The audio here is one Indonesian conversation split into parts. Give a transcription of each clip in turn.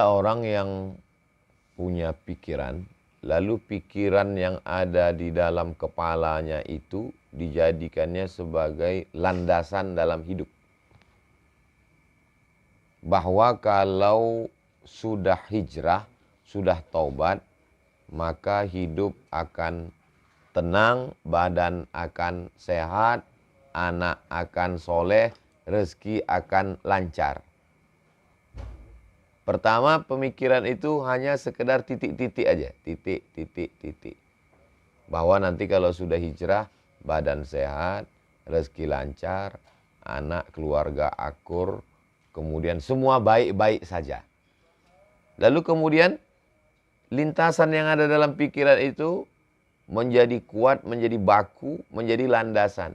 Ada orang yang punya pikiran, lalu pikiran yang ada di dalam kepalanya itu dijadikannya sebagai landasan dalam hidup. Bahwa kalau sudah hijrah, sudah taubat, maka hidup akan tenang, badan akan sehat, anak akan soleh, rezeki akan lancar. Pertama, pemikiran itu hanya sekedar titik-titik aja. Titik, titik, titik. Bahwa nanti kalau sudah hijrah, badan sehat, rezeki lancar, anak, keluarga akur, kemudian semua baik-baik saja. Lalu kemudian, lintasan yang ada dalam pikiran itu menjadi kuat, menjadi baku, menjadi landasan.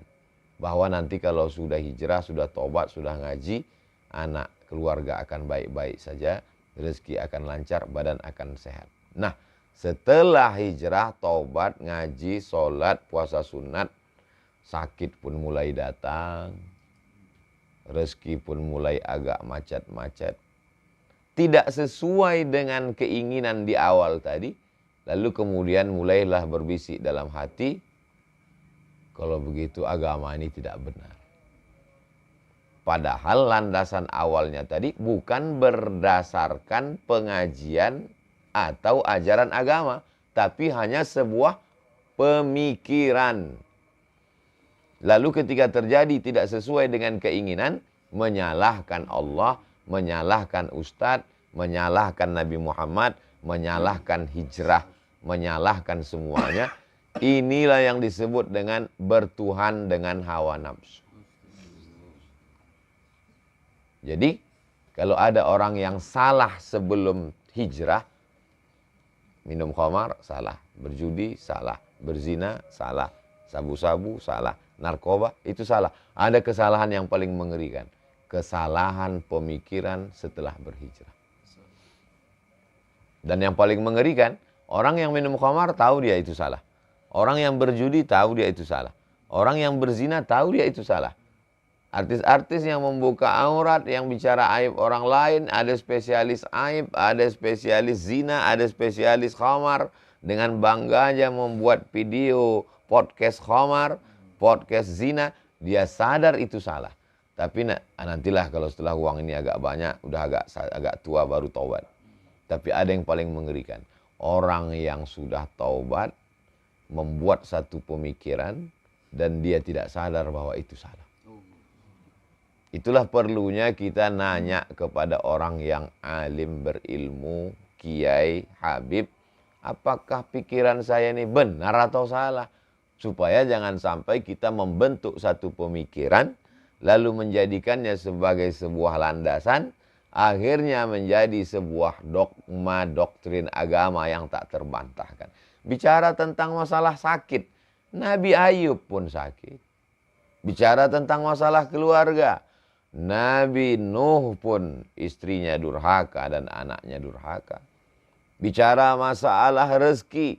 Bahwa nanti kalau sudah hijrah, sudah tobat, sudah ngaji, anak, keluarga akan baik-baik saja, rezeki akan lancar, badan akan sehat. Nah, setelah hijrah, taubat, ngaji, sholat, puasa sunat, sakit pun mulai datang, rezeki pun mulai agak macet-macet. Tidak sesuai dengan keinginan di awal tadi, lalu kemudian mulailah berbisik dalam hati, kalau begitu agama ini tidak benar. Padahal landasan awalnya tadi bukan berdasarkan pengajian atau ajaran agama, tapi hanya sebuah pemikiran. Lalu ketika terjadi tidak sesuai dengan keinginan, menyalahkan Allah, menyalahkan ustadz, menyalahkan Nabi Muhammad, menyalahkan hijrah, menyalahkan semuanya. Inilah yang disebut dengan bertuhan dengan hawa nafsu. Jadi, kalau ada orang yang salah sebelum hijrah, minum khamar, salah. Berjudi, salah. Berzina, salah. Sabu-sabu, salah. Narkoba, itu salah. Ada kesalahan yang paling mengerikan. Kesalahan pemikiran setelah berhijrah. Dan yang paling mengerikan, orang yang minum khamar tahu dia itu salah. Orang yang berjudi tahu dia itu salah. Orang yang berzina tahu dia itu salah. Artis-artis yang membuka aurat, yang bicara aib orang lain, ada spesialis aib, ada spesialis zina, ada spesialis khamar. Dengan bangganya membuat video podcast khamar, podcast zina, dia sadar itu salah. Tapi nantilah kalau setelah uang ini agak banyak, udah agak tua baru taubat. Tapi ada yang paling mengerikan. Orang yang sudah taubat, membuat satu pemikiran, dan dia tidak sadar bahwa itu salah. Itulah perlunya kita nanya kepada orang yang alim, berilmu, kiai, habib, apakah pikiran saya ini benar atau salah? Supaya jangan sampai kita membentuk satu pemikiran, lalu menjadikannya sebagai sebuah landasan, akhirnya menjadi sebuah dogma, doktrin agama yang tak terbantahkan. Bicara tentang masalah sakit, Nabi Ayub pun sakit. Bicara tentang masalah keluarga, Nabi Nuh pun istrinya durhaka dan anaknya durhaka. Bicara masalah rezeki,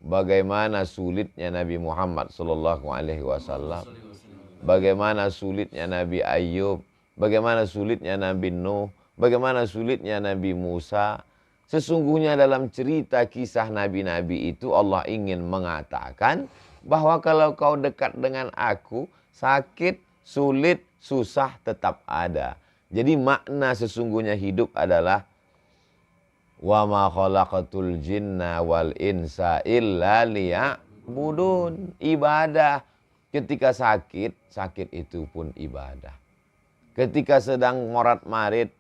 bagaimana sulitnya Nabi Muhammad SAW, bagaimana sulitnya Nabi Ayub, bagaimana sulitnya Nabi Nuh, bagaimana sulitnya Nabi Musa. Sesungguhnya dalam cerita kisah nabi-nabi itu Allah ingin mengatakan bahwa kalau kau dekat dengan aku, sakit, sulit, susah tetap ada. Jadi makna sesungguhnya hidup adalah wa ma khalaqatul jinna wal insa illa liya'budun. Ibadah. Ketika sakit, sakit itu pun ibadah. Ketika sedang morat-marit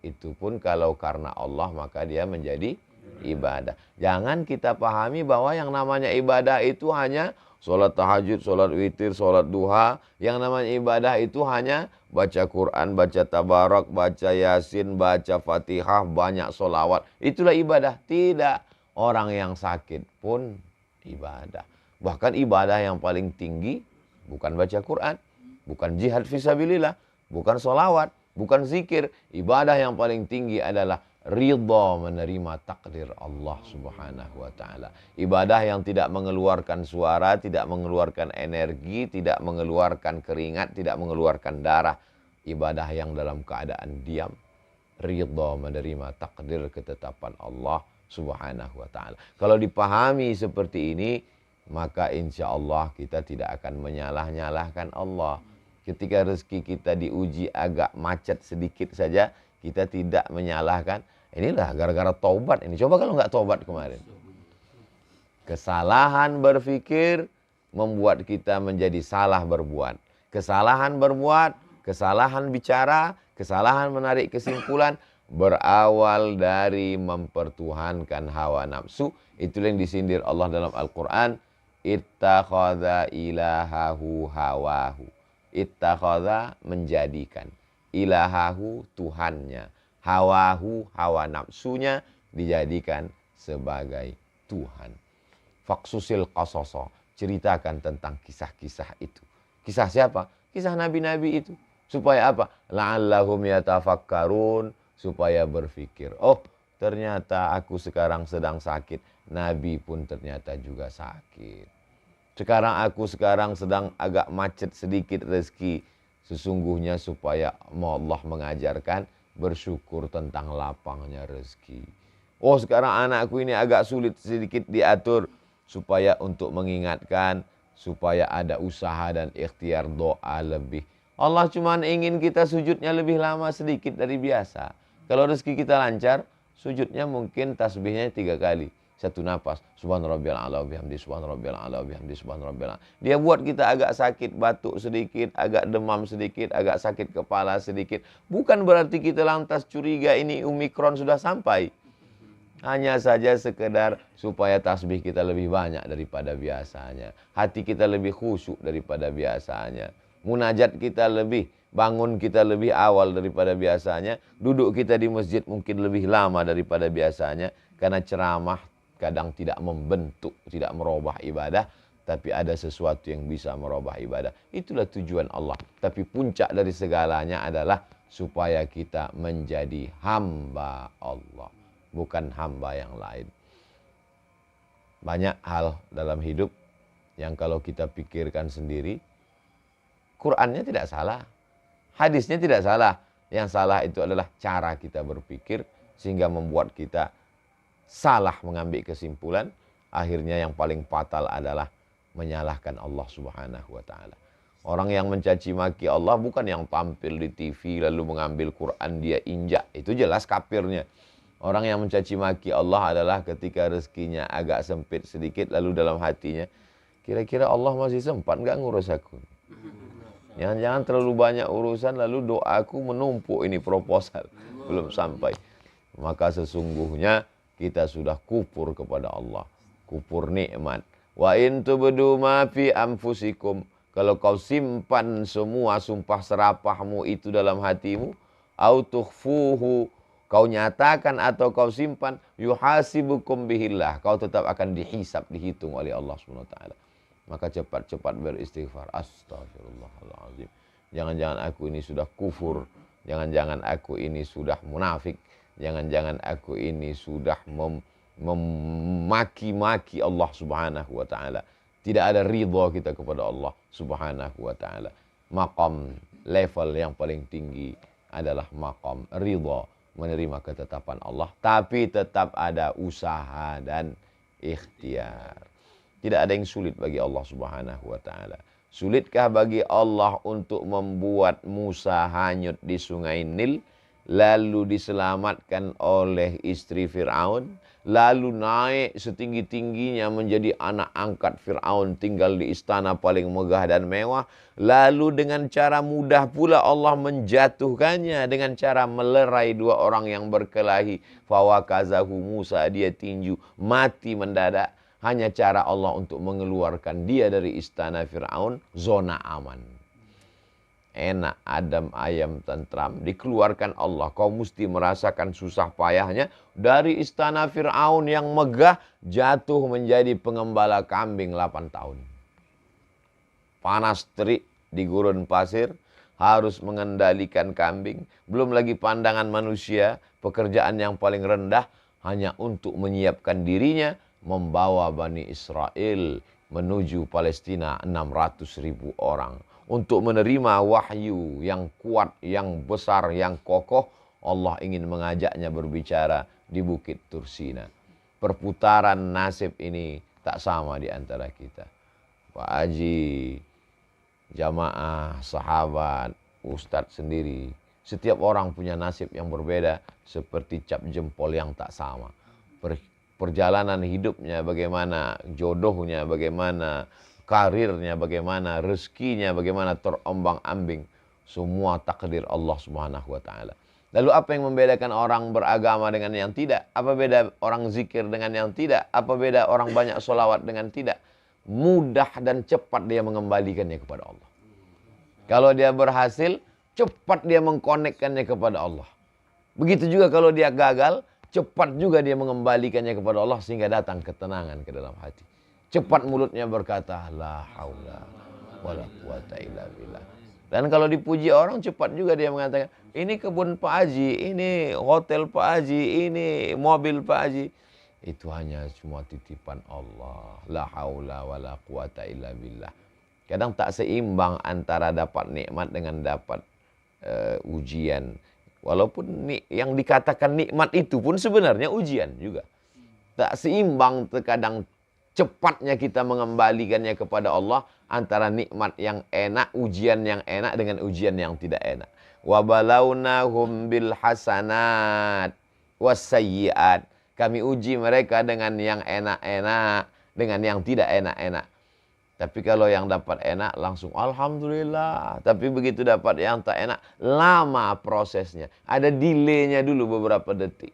itu pun kalau karena Allah maka dia menjadi ibadah. Jangan kita pahami bahwa yang namanya ibadah itu hanya sholat tahajud, sholat witir, sholat duha. Yang namanya ibadah itu hanya baca Quran, baca tabarak, baca yasin, baca fatihah, banyak sholawat. Itulah ibadah. Tidak. Orang yang sakit pun ibadah. Bahkan ibadah yang paling tinggi bukan baca Quran, bukan jihad fisabilillah, bukan sholawat, bukan zikir. Ibadah yang paling tinggi adalah ridha menerima takdir Allah Subhanahu wa ta'ala. Ibadah yang tidak mengeluarkan suara, tidak mengeluarkan energi, tidak mengeluarkan keringat, tidak mengeluarkan darah. Ibadah yang dalam keadaan diam, ridha, menerima takdir ketetapan Allah Subhanahu wa ta'ala. Kalau dipahami seperti ini, maka insya Allah kita tidak akan menyalah-nyalahkan Allah. Ketika rezeki kita diuji agak macet sedikit saja, kita tidak menyalahkan. Inilah gara-gara taubat ini. Coba kalau nggak taubat kemarin. Kesalahan berpikir membuat kita menjadi salah berbuat. Kesalahan berbuat, kesalahan bicara, kesalahan menarik kesimpulan berawal dari mempertuhankan hawa nafsu. Itulah yang disindir Allah dalam Al-Quran. Ittakhadha ilahahu hawahu. Ittakhadha menjadikan. Ilahahu Tuhannya. Hawahu hawa nafsunya dijadikan sebagai Tuhan. Faksusil qasoso. Ceritakan tentang kisah-kisah itu. Kisah siapa? Kisah nabi-nabi itu. Supaya apa? La'allahum yatafakkarun. Supaya berpikir. Oh, ternyata aku sekarang sedang sakit. Nabi pun ternyata juga sakit. Aku sekarang sedang agak macet sedikit rezeki. Sesungguhnya supaya Allah mengajarkan bersyukur tentang lapangnya rezeki. Oh, sekarang anakku ini agak sulit sedikit diatur. Supaya untuk mengingatkan, supaya ada usaha dan ikhtiar doa lebih. Allah cuma ingin kita sujudnya lebih lama sedikit dari biasa. Kalau rezeki kita lancar, sujudnya mungkin tasbihnya 3 kali. 1 napas. Subhanarabbiyal a'la wa bihamdi, subhanarabbiyal a'la wa bihamdi, subhanarabbiyal a'la. Dia buat kita agak sakit batuk sedikit, agak demam sedikit, agak sakit kepala sedikit. Bukan berarti kita lantas curiga ini Omikron sudah sampai. Hanya saja sekedar supaya tasbih kita lebih banyak daripada biasanya. Hati kita lebih khusyuk daripada biasanya. Munajat kita lebih, bangun kita lebih awal daripada biasanya. Duduk kita di masjid mungkin lebih lama daripada biasanya. Karena ceramah kadang tidak membentuk, tidak merubah ibadah. Tapi ada sesuatu yang bisa merubah ibadah. Itulah tujuan Allah. Tapi puncak dari segalanya adalah supaya kita menjadi hamba Allah. Bukan hamba yang lain. Banyak hal dalam hidup yang kalau kita pikirkan sendiri, Qur'annya tidak salah, hadisnya tidak salah. Yang salah itu adalah cara kita berpikir sehingga membuat kita salah mengambil kesimpulan. Akhirnya yang paling fatal adalah menyalahkan Allah Subhanahu wa ta'ala. Orang yang mencaci maki Allah bukan yang tampil di TV lalu mengambil Quran dia injak. Itu jelas kafirnya. Orang yang mencaci maki Allah adalah ketika rezekinya agak sempit sedikit lalu dalam hatinya, kira-kira Allah masih sempat nggak ngurus aku? Jangan-jangan terlalu banyak urusan lalu doaku menumpuk ini proposal belum sampai. Maka sesungguhnya kita sudah kufur kepada Allah, kufur nikmat. Wa in tubdu ma fi anfusikum, kalau kau simpan semua sumpah serapahmu itu dalam hatimu, au tukhfuhu, kau nyatakan atau kau simpan, yuhasibukum bihillah, kau tetap akan dihisab, dihitung oleh Allah Subhanahu wa taala. Maka cepat-cepat beristighfar. Astagfirullahaladzim. Jangan-jangan aku ini sudah kufur. Jangan-jangan aku ini sudah munafik. Jangan-jangan aku ini sudah memaki-maki Allah Subhanahu wa taala. Tidak ada ridha kita kepada Allah Subhanahu wa taala. Maqam level yang paling tinggi adalah maqam ridha, menerima ketetapan Allah, tapi tetap ada usaha dan ikhtiar. Tidak ada yang sulit bagi Allah Subhanahu wa taala. Sulitkah bagi Allah untuk membuat Musa hanyut di sungai Nil, lalu diselamatkan oleh istri Fir'aun, lalu naik setinggi-tingginya menjadi anak angkat Fir'aun, tinggal di istana paling megah dan mewah, lalu dengan cara mudah pula Allah menjatuhkannya dengan cara melerai 2 orang yang berkelahi. Fawakazahu, Musa dia tinju, mati mendadak. Hanya cara Allah untuk mengeluarkan dia dari istana Fir'aun, zona aman. Enak, adem, ayam, tentram, dikeluarkan Allah. Kau mesti merasakan susah payahnya. Dari istana Fir'aun yang megah, jatuh menjadi pengembala kambing 8 tahun. Panas terik di gurun pasir, harus mengendalikan kambing. Belum lagi pandangan manusia, pekerjaan yang paling rendah, hanya untuk menyiapkan dirinya, membawa Bani Israel menuju Palestina 600.000 orang. Untuk menerima wahyu yang kuat, yang besar, yang kokoh. Allah ingin mengajaknya berbicara di Bukit Tursina. Perputaran nasib ini tak sama di antara kita. Pak Haji, jamaah, sahabat, ustadz sendiri. Setiap orang punya nasib yang berbeda seperti cap jempol yang tak sama. Perjalanan hidupnya bagaimana, jodohnya bagaimana, karirnya bagaimana, rezekinya bagaimana, terombang-ambing. Semua takdir Allah Subhanahu wa taala. Lalu apa yang membedakan orang beragama dengan yang tidak? Apa beda orang zikir dengan yang tidak? Apa beda orang banyak solawat dengan tidak? Mudah dan cepat dia mengembalikannya kepada Allah. Kalau dia berhasil, cepat dia mengkonekkannya kepada Allah. Begitu juga kalau dia gagal, cepat juga dia mengembalikannya kepada Allah sehingga datang ketenangan ke dalam hati. Cepat mulutnya berkata, la haula wala quwata illa billah. Dan kalau dipuji orang, cepat juga dia mengatakan, ini kebun Pak Haji, ini hotel Pak Haji, ini mobil Pak Haji. Itu hanya cuma titipan Allah. La haula wala quwata illa billah. Kadang tak seimbang antara dapat nikmat dengan dapat ujian. Walaupun yang dikatakan nikmat itu pun sebenarnya ujian juga. Tak seimbang terkadang cepatnya kita mengembalikannya kepada Allah antara nikmat yang enak, ujian yang enak dengan ujian yang tidak enak. Wa balawnahum bil hasanat wasayyiat. Kami uji mereka dengan yang enak-enak, dengan yang tidak enak-enak. Tapi kalau yang dapat enak langsung alhamdulillah. Tapi begitu dapat yang tak enak, lama prosesnya. Ada delaynya dulu beberapa detik.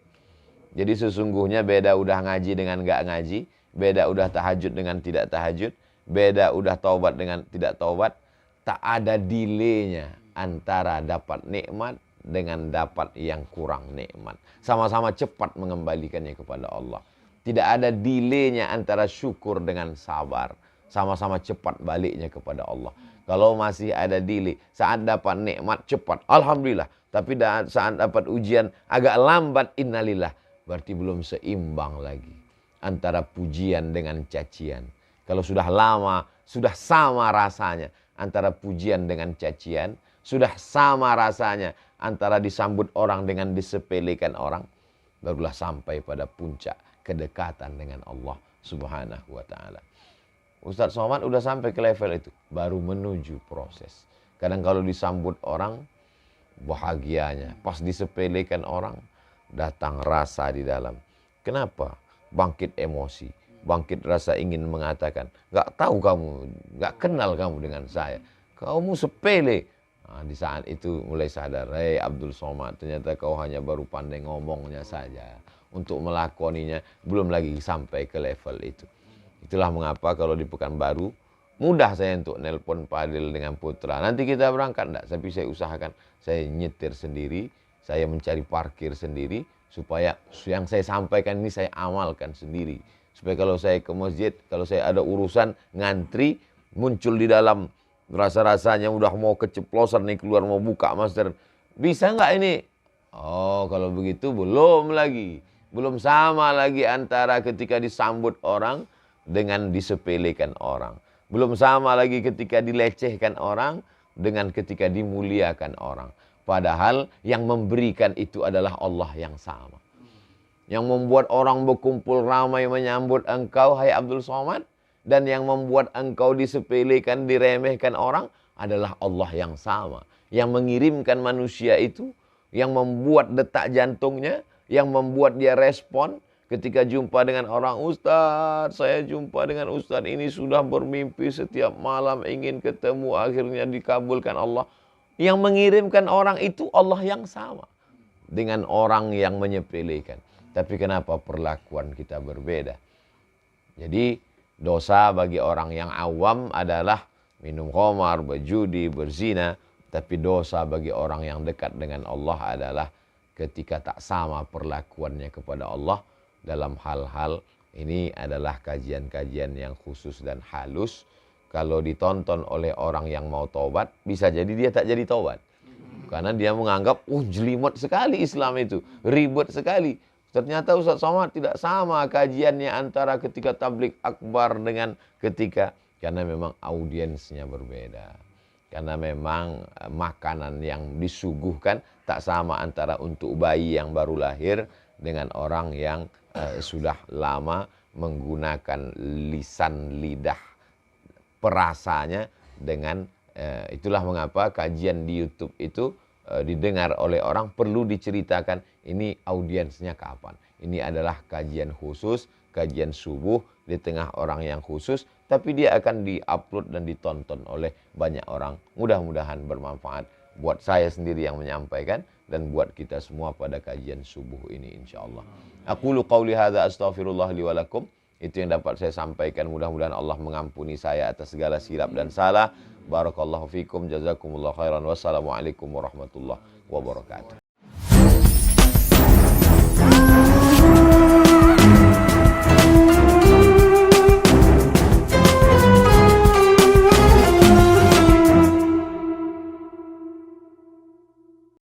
Jadi sesungguhnya beda udah ngaji dengan nggak ngaji, beda udah tahajud dengan tidak tahajud, beda udah taubat dengan tidak taubat. Tak ada delaynya antara dapat nikmat dengan dapat yang kurang nikmat. Sama-sama cepat mengembalikannya kepada Allah. Tidak ada delaynya antara syukur dengan sabar. Sama-sama cepat baliknya kepada Allah. Kalau masih ada delay, saat dapat nikmat cepat, alhamdulillah. Tapi saat dapat ujian agak lambat, innalillah. Berarti belum seimbang lagi antara pujian dengan cacian. Kalau sudah lama, sudah sama rasanya antara pujian dengan cacian, sudah sama rasanya antara disambut orang dengan disepelekan orang, barulah sampai pada puncak kedekatan dengan Allah Subhanahu wa taala. Ustadz Somad udah sampai ke level itu, baru menuju proses. Kadang kalau disambut orang, bahagianya. Pas disepelekan orang, datang rasa di dalam. Kenapa? Bangkit emosi, bangkit rasa ingin mengatakan, gak tahu kamu, gak kenal kamu dengan saya. Kamu sepele. Nah, di saat itu mulai sadar, hei Abdul Somad, ternyata kau hanya baru pandai ngomongnya saja. Untuk melakoninya, belum lagi sampai ke level itu. Itulah mengapa kalau di Pekanbaru, mudah saya untuk nelpon Pak Adil dengan Putra. Nanti kita berangkat enggak? Tapi saya usahakan, saya nyetir sendiri, saya mencari parkir sendiri, supaya yang saya sampaikan ini saya amalkan sendiri. Supaya kalau saya ke masjid, kalau saya ada urusan ngantri, muncul di dalam rasa-rasanya udah mau keceplosan nih, keluar mau buka masker. Bisa nggak ini? Oh, kalau begitu belum lagi. Belum sama lagi antara ketika disambut orang dengan disepelekan orang. Belum sama lagi ketika dilecehkan orang dengan ketika dimuliakan orang. Padahal yang memberikan itu adalah Allah yang sama. Yang membuat orang berkumpul ramai menyambut engkau, hai Abdul Somad. Dan yang membuat engkau disepelekan, diremehkan orang adalah Allah yang sama. Yang mengirimkan manusia itu, yang membuat detak jantungnya, yang membuat dia respon. Ketika jumpa dengan orang, Ustadz, saya jumpa dengan Ustadz ini sudah bermimpi setiap malam ingin ketemu, akhirnya dikabulkan Allah. Yang mengirimkan orang itu Allah yang sama dengan orang yang menyepelekan. Tapi kenapa perlakuan kita berbeda? Jadi dosa bagi orang yang awam adalah minum khamar, berjudi, berzina. Tapi dosa bagi orang yang dekat dengan Allah adalah ketika tak sama perlakuannya kepada Allah. Dalam hal-hal ini adalah kajian-kajian yang khusus dan halus. Kalau ditonton oleh orang yang mau taubat, bisa jadi dia tak jadi taubat. Karena dia menganggap, jelimet sekali Islam itu, ribet sekali. Ternyata Ustadz Somad tidak sama kajiannya antara ketika tablik akbar dengan ketika, karena memang audiensnya berbeda. Karena memang makanan yang disuguhkan tak sama antara untuk bayi yang baru lahir dengan orang yang sudah lama menggunakan lisan lidah perasanya dengan itulah mengapa kajian di YouTube itu didengar oleh orang perlu diceritakan ini audiensnya kapan. Ini adalah kajian khusus, kajian subuh di tengah orang yang khusus, tapi dia akan diupload dan ditonton oleh banyak orang. Mudah-mudahan bermanfaat buat saya sendiri yang menyampaikan dan buat kita semua pada kajian subuh ini insyaallah. Aqulu qauli hadza astaghfirullah li wa lakum. Itu yang dapat saya sampaikan. Mudah-mudahan Allah mengampuni saya atas segala silap dan salah. Barakallahu fikum, jazakumullah khairan. Wassalamualaikum warahmatullahi wabarakatuh.